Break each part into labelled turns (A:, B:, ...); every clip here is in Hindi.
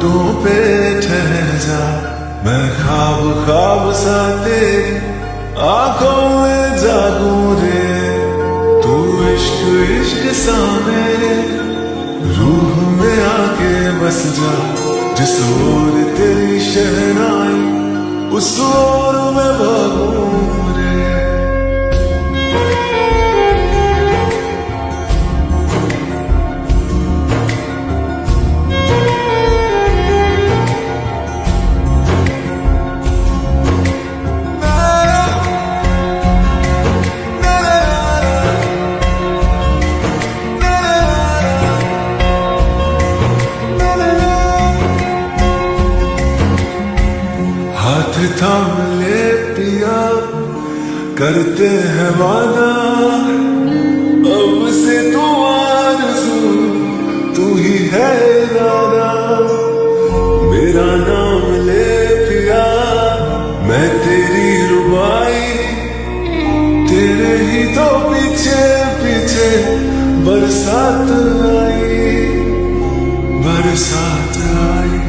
A: होठों पे ठहर जा, मैं ख्वाब ख्वाब सा तेरी आंखों में जागूं रे। तू इश्क इश्क सा मेरे रूह में आके बस जा, जिस ओर तेरी शहनाई उस ओर मैं भागूं रे। हाथ थाम ले पिया, करते हैं वादा, अब से तू आरज़ू तू ही है इरादा। मेरा नाम ले पिया, मैं तेरी रुबाई, तेरे ही तो पीछे पीछे बरसात आई, बरसात आई।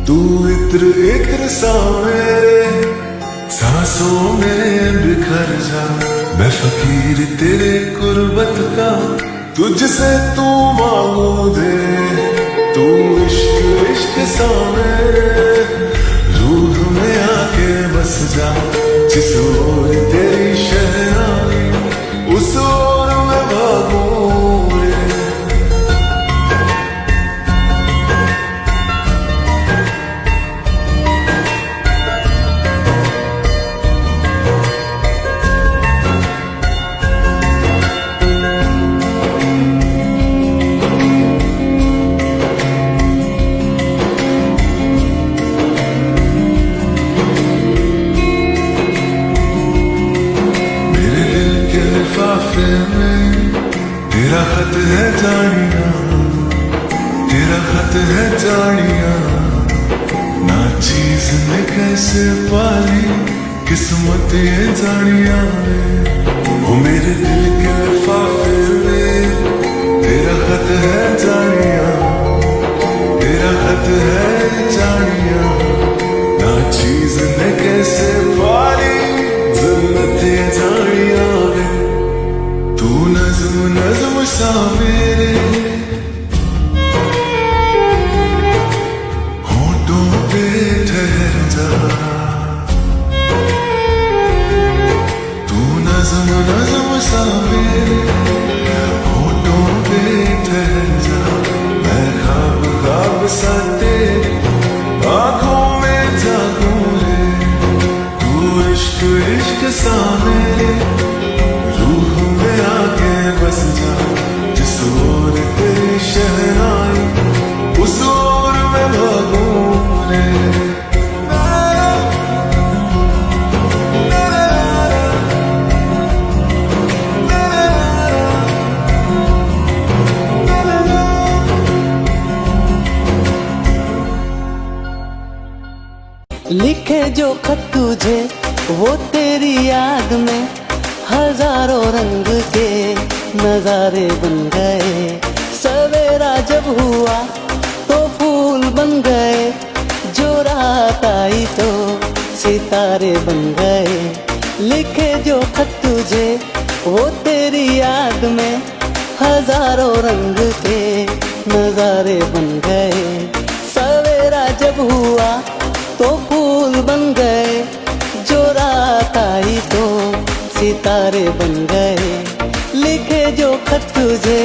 A: तू इत्र इत्र सा मेरे सांसों में बिखर जा, मैं फकीर तेरे कुर्बत का तुझसे तू मांगू दे। तू इश्क इश्क सा मेरे रूह में आके बस जा, जिस ओर तेरी शहनाई उस ओर मैं भागूं रे। तेरा खत है जानिया, तेरा खत है जानिया, ना चीज ने कैसे पाली किस्मत ये जानिया। वो मेरे दिल के लिफाफे में तेरा खत है जानिया, तेरा खत है जानिया, ना चीज ने कैसे पाली जन्नत ये जानिया। तू नज़्म नज़्म सा मेरे होठों पे ठहर जा, तू नज़्म नज़्म सा मेरे होठों पे ठहर जा, मैं ख्वाब ख्वाब सा तेरी आंखों में जागूं रे। तू इश्क इश्क सा मेरे रूह में आके बस जा, जिस ओर तेरी शहनाई उस ओर मैं भागूं रे।
B: लिखे जो खत तुझे वो तेरी याद में हजारों रंग के नजारे बन गए। सवेरा जब हुआ तो फूल बन गए, जो रात आई तो सितारे बन गए। लिखे जो खत तुझे वो तेरी याद में हजारों रंग के नजारे बन गए। सवेरा जब हुआ तो फूल बन गए, जो रात आई तो सितारे बन गए। लिखे जो खत तुझे